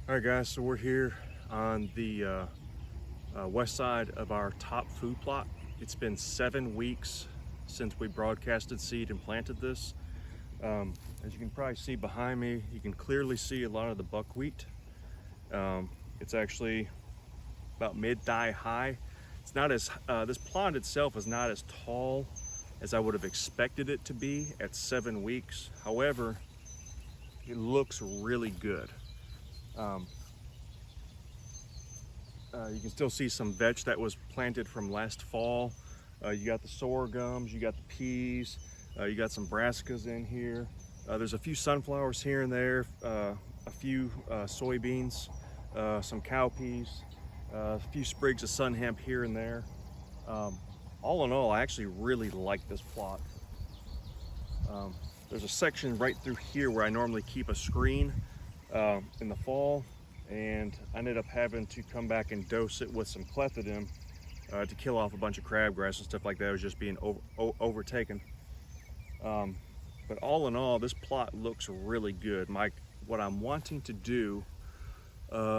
All right, guys, so we're here on the west side of our top food plot. It's been 7 weeks since we broadcasted seed and planted this. As you can probably see behind me, you can clearly see a lot of the buckwheat. It's actually about mid-thigh high. It's not as, this plot itself is not as tall as I would have expected it to be at 7 weeks. However, it looks really good. You can still see some vetch that was planted from last fall. You got the sorghums, you got the peas, you got some brassicas in here. There's a few sunflowers here and there, a few soybeans, some cowpeas, a few sprigs of sun hemp here and there. All in all, I actually really like this plot. There's a section right through here where I normally keep a screen in the fall, and I ended up having to come back and dose it with some clethodim to kill off a bunch of crabgrass and stuff like that. It was just being overtaken. But all in all, this plot looks really good. What I'm wanting to do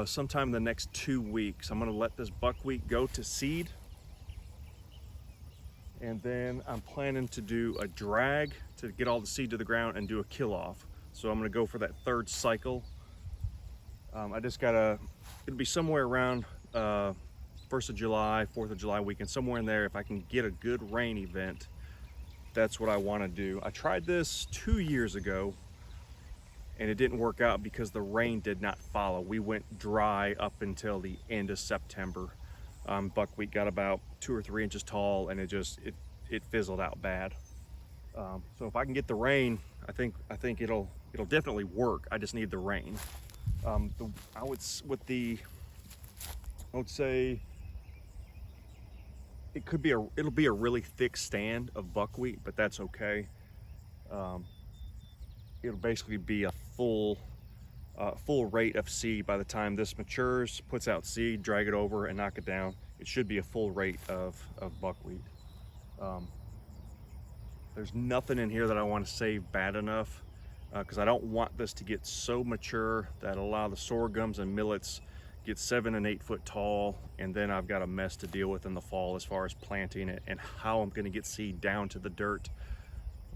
sometime in the next 2 weeks, I'm going to let this buckwheat go to seed, and then I'm planning to do a drag to get all the seed to the ground and do a kill off. So I'm going to go for that third cycle. I just gotta, it'll be somewhere around 1st of July, 4th of July weekend, somewhere in there. If I can get a good rain event, that's what I want to do. I tried this 2 years ago and it didn't work out because the rain did not follow. We went dry up until the end of September. Buckwheat got about 2 or 3 inches tall, and it fizzled out bad. So if I can get the rain, I think it'll definitely work. I just need the rain. I would say it'll be a really thick stand of buckwheat, but that's okay. It'll basically be a full rate of seed by the time this matures, puts out seed, drag it over and knock it down. It should be a full rate of buckwheat. There's nothing in here that I want to save bad enough, because I don't want this to get so mature that a lot of the sorghums and millets get 7 and 8 foot tall, and then I've got a mess to deal with in the fall as far as planting it and how I'm going to get seed down to the dirt.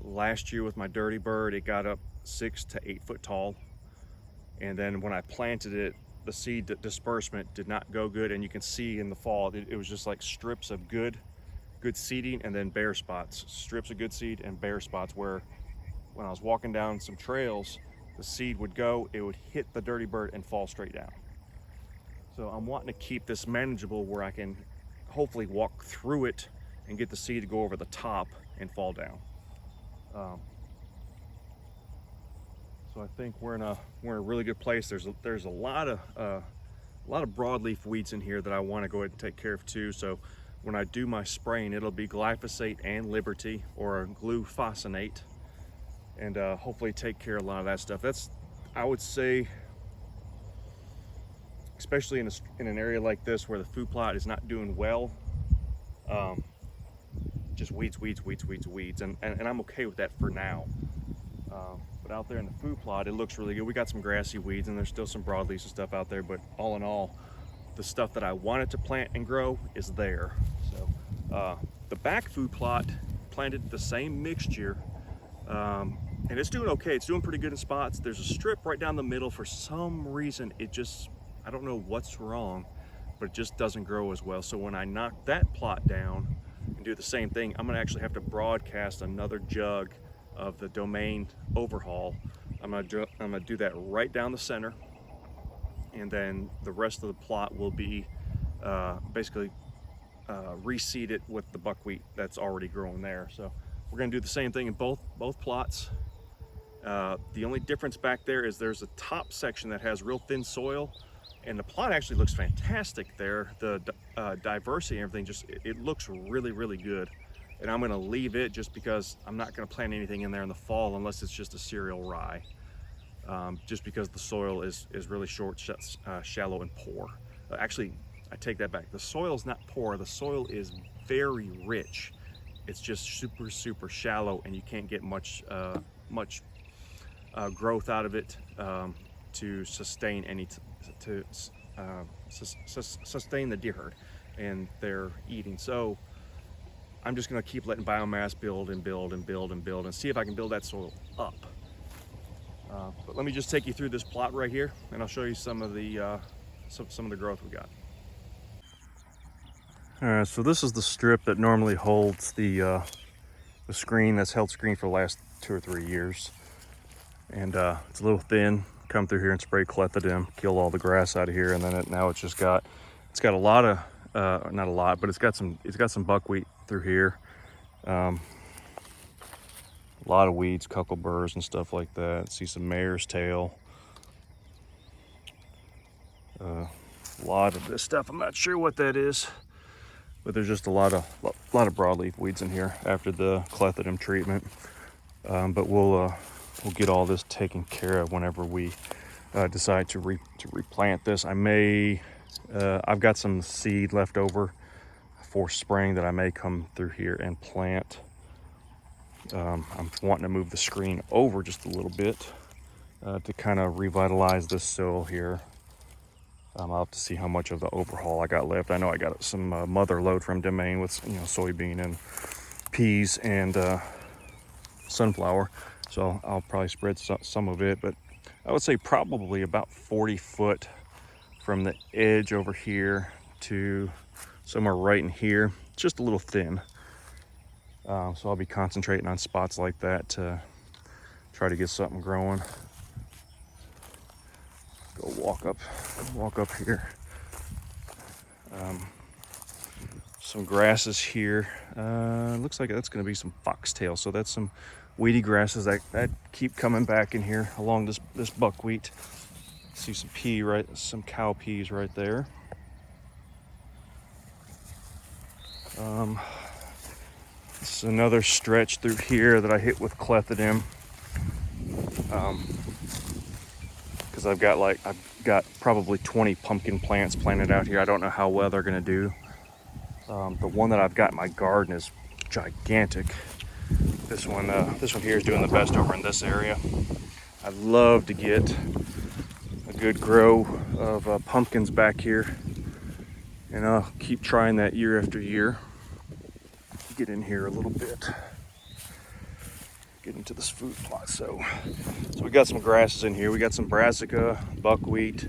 Last year with my dirty bird, it got up 6 to 8 foot tall, and then when I planted it, the seed disbursement did not go good, and you can see in the fall it was just like strips of good seeding and then bare spots, strips of good seed and bare spots, where when I was walking down some trails, the seed would go, it would hit the dirty bird and fall straight down. So I'm wanting to keep this manageable where I can hopefully walk through it and get the seed to go over the top and fall down. So I think we're in a really good place. There's a lot of broadleaf weeds in here that I want to go ahead and take care of too. So when I do my spraying, it'll be glyphosate and Liberty or glufosinate, and hopefully take care of a lot of that stuff. That's, I would say, especially in an area like this where the food plot is not doing well, just weeds, and I'm okay with that for now. But out there in the food plot, it looks really good. We got some grassy weeds, and there's still some broadleaves and stuff out there, but all in all, the stuff that I wanted to plant and grow is there. So the back food plot planted the same mixture, and it's doing okay. It's doing pretty good in spots. There's a strip right down the middle. For some reason, I don't know what's wrong, but it just doesn't grow as well. So when I knock that plot down and do the same thing, I'm gonna actually have to broadcast another jug of the Domain overhaul. I'm gonna do that right down the center, and then the rest of the plot will be basically reseeded with the buckwheat that's already growing there. So we're gonna do the same thing in both plots. The only difference back there is there's a top section that has real thin soil, and the plot actually looks fantastic there. The diversity and everything, it looks really good. And I'm gonna leave it just because I'm not gonna plant anything in there in the fall unless it's just a cereal rye, just because the soil is really short, shallow, and poor. Actually, I take that back. The soil is not poor, the soil is very rich. It's just super shallow, and you can't get much growth out of it to sustain to sustain the deer herd and their eating. So I'm just going to keep letting biomass build and build and build and build and see if I can build that soil up. But let me just take you through this plot right here, and I'll show you some of the growth we got. All right, so this is the strip that normally holds the screen that's held screen for the last 2 or 3 years, and it's a little thin. Come through here and spray clethodim, kill all the grass out of here, and then now it's got a lot of not a lot, but it's got some buckwheat through here. A lot of weeds, cuckleburrs and stuff like that. See some mare's tail. A lot of this stuff. I'm not sure what that is, but there's just a lot of broadleaf weeds in here after the clethodim treatment. But we'll get all this taken care of whenever we decide to replant this. I've got some seed left over for spring that I may come through here and plant. I'm wanting to move the screen over just a little bit to kind of revitalize this soil here. I'll have to see how much of the overhaul I got left. I know I got some mother load from Domain with soybean and peas and sunflower, so I'll probably spread some of it, but I would say probably about 40 foot from the edge over here to somewhere right in here. It's just a little thin. So I'll be concentrating on spots like that to try to get something growing. Go walk up here. Some grasses here. Looks like that's going to be some foxtail. So that's some weedy grasses that keep coming back in here along this buckwheat. See some cow peas right there. This is another stretch through here that I hit with clethodim. Because I've got probably 20 pumpkin plants planted out here. I don't know how well they're gonna do. The one that I've got in my garden is gigantic. This one here is doing the best over in this area. I'd love to get a good grow of pumpkins back here, and I'll keep trying that year after year. Get in here a little bit. Get into this food plot. So we got some grasses in here. We got some brassica, buckwheat.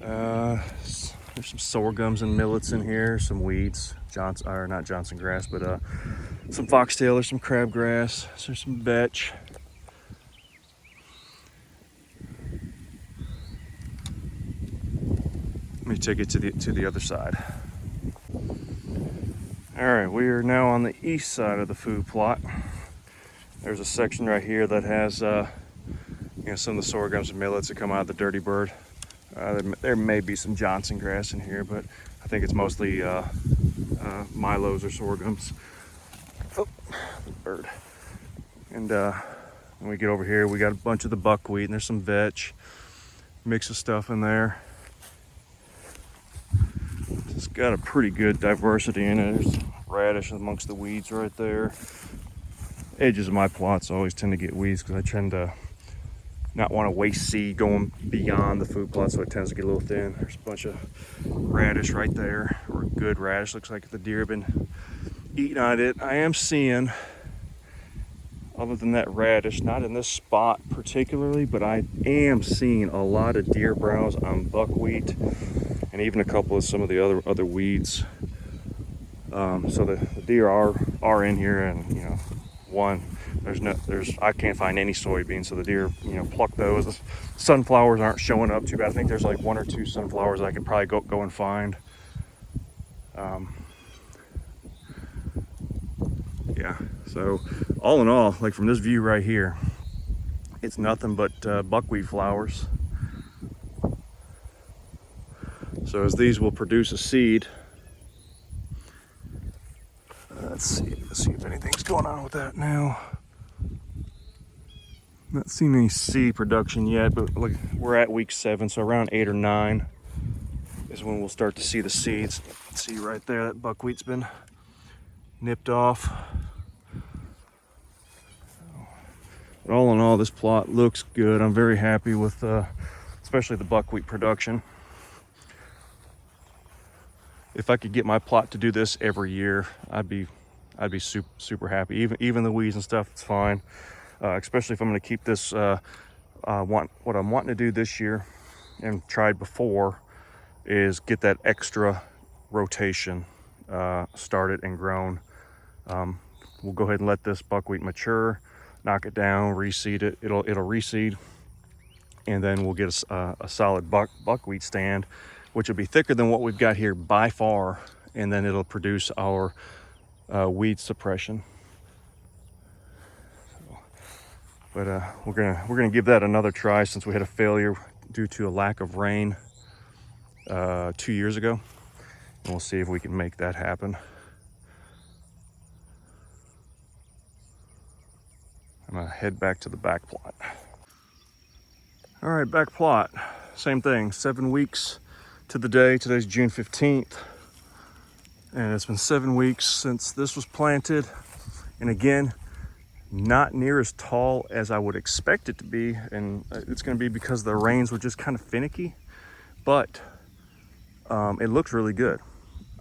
There's some sorghums and millets in here. Some weeds, not Johnson grass, but some foxtail. There's some crabgrass. There's some vetch. Let me take it to the other side. All right, we are now on the east side of the food plot. There's a section right here that has some of the sorghums and millets that come out of the dirty bird. There may be some Johnson grass in here, but I think it's mostly milos or sorghums. Oh, the bird. And when we get over here, we got a bunch of the buckwheat, and there's some vetch, mix of stuff in there. It's got a pretty good diversity in it. There's radish amongst the weeds right there. Edges of my plots always tend to get weeds because I tend to not want to waste seed going beyond the food plot, so it tends to get a little thin. There's a bunch of radish right there, or good radish. Looks like the deer have been eating on it. I am seeing, other than that radish, not in this spot particularly, but I am seeing a lot of deer browse on buckwheat, and even a couple of some of the other weeds. So the deer are in here, and I can't find any soybeans, so the deer pluck those. The sunflowers aren't showing up too bad. I think there's like 1 or 2 sunflowers I could probably go and find. Yeah, so all in all, like from this view right here, it's nothing but buckwheat flowers. So as these will produce a seed, let's see if anything's going on with that now. Not seen any seed production yet, but look, we're at week 7, so around 8 or 9 is when we'll start to see the seeds. See right there, that buckwheat's been nipped off. But all in all, this plot looks good. I'm very happy with it's especially the buckwheat production. If I could get my plot to do this every year, I'd be super happy. Even the weeds and stuff, it's fine. Especially if I'm going to keep this. What I'm wanting to do this year, and tried before, is get that extra rotation started and grown. We'll go ahead and let this buckwheat mature, knock it down, reseed it. It'll reseed, and then we'll get a solid buckwheat stand, which will be thicker than what we've got here by far, and then it'll produce our weed suppression. But we're gonna give that another try, since we had a failure due to a lack of rain 2 years ago, and we'll see if we can make that happen. I'm gonna head back to the back plot. All right, back plot, same thing, 7 weeks to the day. Today's June 15th, and it's been 7 weeks since this was planted. And again, not near as tall as I would expect it to be, and it's going to be because the rains were just kind of finicky, but it looks really good.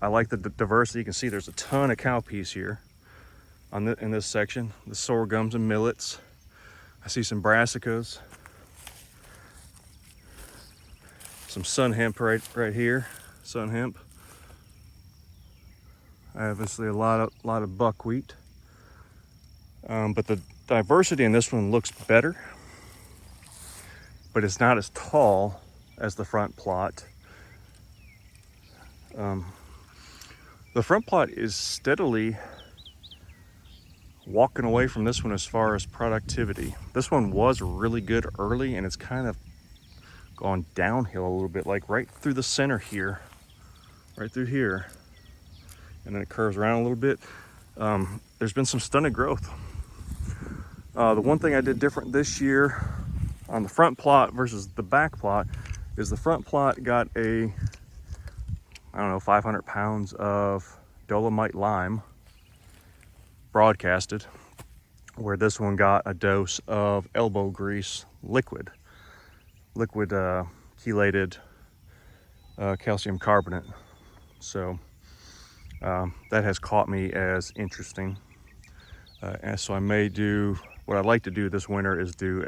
I like the diversity. You can see there's a ton of cowpeas here in this section, the sorghums and millets. I see some brassicas, some sun hemp right here, sun hemp. Obviously a lot of buckwheat. But the diversity in this one looks better, but it's not as tall as the front plot. The front plot is steadily walking away from this one as far as productivity. This one was really good early, and it's kind of gone downhill a little bit, like right through the center here, right through here, and then it curves around a little bit. There's been some stunted growth. The one thing I did different this year on the front plot versus the back plot is the front plot got a, 500 pounds of dolomite lime broadcasted, where this one got a dose of elbow grease liquid chelated calcium carbonate. So that has caught me as interesting. And so I may do, what I'd like to do this winter is do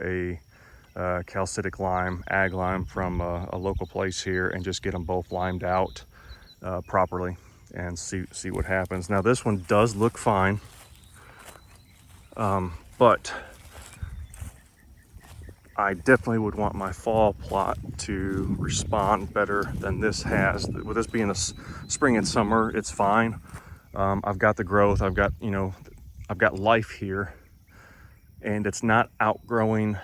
a calcitic lime, ag lime from a local place here, and just get them both limed out properly and see what happens. Now this one does look fine, but I definitely would want my fall plot to respond better than this has. With this being a spring and summer, it's fine. I've got the growth, I've got life here, and it's not outgrowing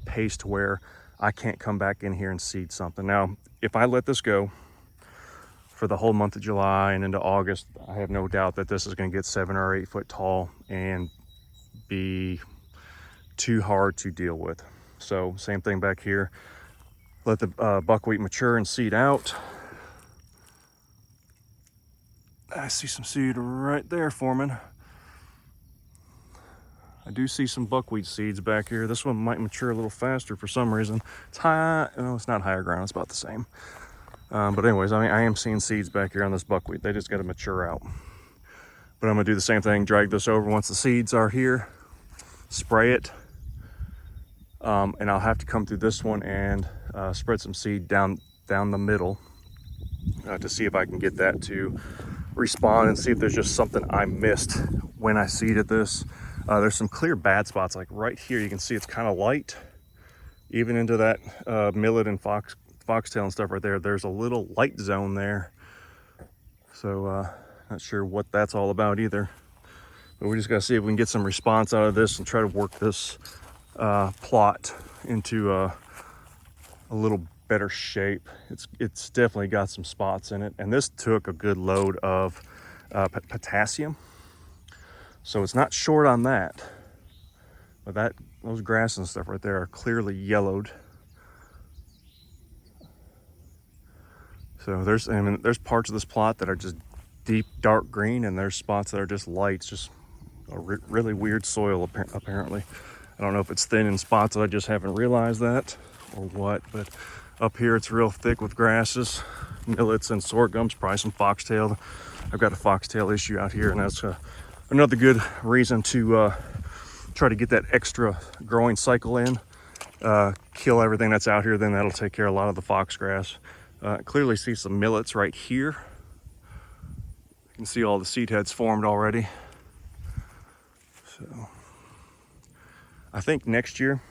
pace to where I can't come back in here and seed something. Now, if I let this go for the whole month of July and into August, I have no doubt that this is going to get 7 or 8 foot tall and be too hard to deal with. So same thing back here. Let the buckwheat mature and seed out. I see some seed right there forming. I do see some buckwheat seeds back here. This one might mature a little faster for some reason. It's high, no, it's not higher ground, it's about the same. But anyways, I am seeing seeds back here on this buckwheat. They just got to mature out. But I'm gonna do the same thing, drag this over once the seeds are here, spray it, and I'll have to come through this one and spread some seed down the middle to see if I can get that to respond and see if there's just something I missed when I seeded this. There's some clear bad spots, like right here. You can see it's kind of light, even into that millet and foxtail and stuff right there. There's a little light zone there. So not sure what that's all about either. But we just got to see if we can get some response out of this and try to work this plot into a little better shape. It's definitely got some spots in it, and this took a good load of potassium, so it's not short on that. But those grasses and stuff right there are clearly yellowed. So there's parts of this plot that are just deep dark green, and there's spots that are just light. It's just a really weird soil apparently. I don't know if it's thin in spots that I just haven't realized that, or what, but up here it's real thick with grasses, millets and sorghums, probably some foxtail. I've got a foxtail issue out here, and that's another good reason to try to get that extra growing cycle in. Kill everything that's out here, then that'll take care of a lot of the foxgrass. Clearly see some millets right here. You can see all the seed heads formed already. So I think next year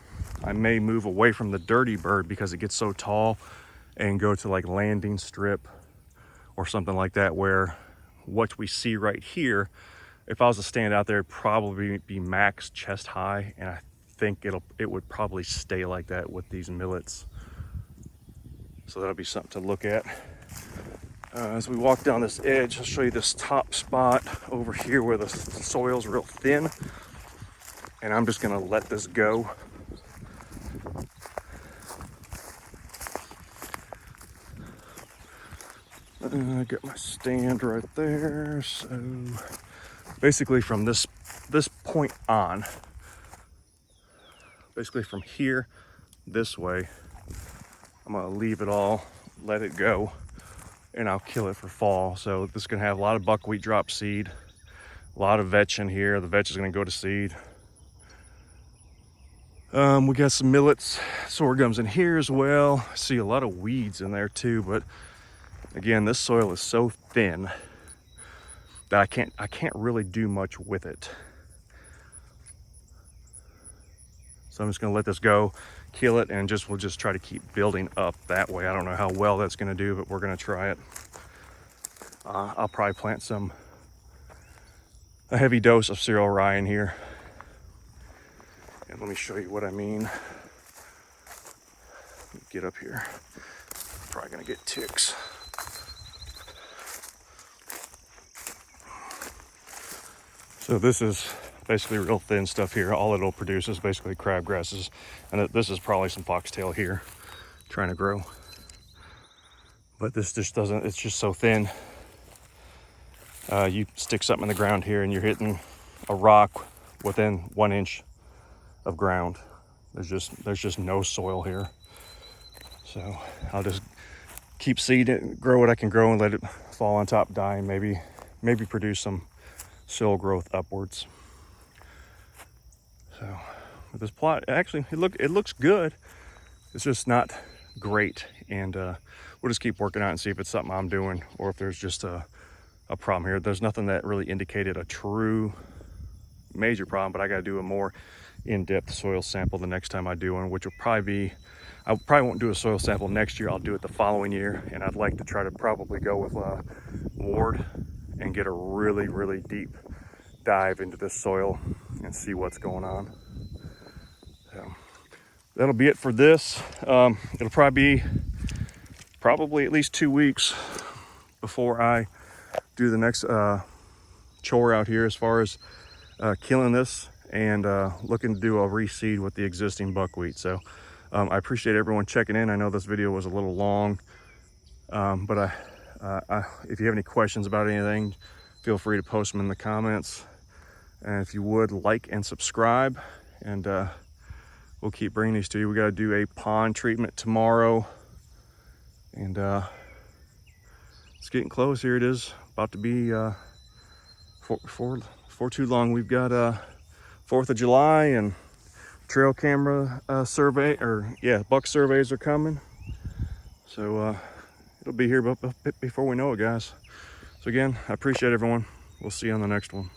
I may move away from the dirty bird because it gets so tall, and go to like landing strip or something like that, where what we see right here, if I was to stand out there, it'd probably be max chest high, and I think it would probably stay like that with these millets. So that'll be something to look at. As we walk down this edge, I'll show you this top spot over here where the soil's real thin, and I'm just gonna let this go. I got my stand right there. So basically from this point on, basically from here this way, I'm gonna leave it all, let it go, and I'll kill it for fall. So this is gonna have a lot of buckwheat drop seed, a lot of vetch in here. The vetch is gonna go to seed. We got some millets, sorghums in here as well. I see a lot of weeds in there too, but again, this soil is so thin that I can't really do much with it. So I'm just gonna let this go, kill it, and we'll just try to keep building up that way. I don't know how well that's gonna do, but we're gonna try it. I'll probably plant a heavy dose of cereal rye in here. And let me show you what I mean. Get up here. Probably gonna get ticks. So this is basically real thin stuff here. All it'll produce is basically crabgrasses, and this is probably some foxtail here trying to grow. But this just doesn't, it's just so thin. You stick something in the ground here and you're hitting a rock within 1 inch of ground. There's just no soil here. So I'll just keep seeding, grow what I can grow, and let it fall on top, die, and maybe produce some soil growth upwards. So with this plot, actually it looks good. It's just not great, and we'll just keep working on it and see if it's something I'm doing or if there's just a problem here. There's nothing that really indicated a true major problem, but I got to do a more in-depth soil sample the next time I do one, which will probably be, I probably won't do a soil sample next year. I'll do it the following year, and I'd like to try to probably go with Ward and get a really, really deep dive into this soil and see what's going on. So that'll be it for this. It'll probably be at least 2 weeks before I do the next chore out here as far as killing this and looking to do a reseed with the existing buckwheat. So I appreciate everyone checking in. I know this video was a little long, but if you have any questions about anything, feel free to post them in the comments. And if you would, like and subscribe, and we'll keep bringing these to you. We got to do a pond treatment tomorrow, and it's getting close. Here it is, about to be for too long. We've got 4th of July and trail camera survey, or yeah, buck surveys are coming. So it'll be here before we know it, guys. So again, I appreciate everyone. We'll see you on the next one.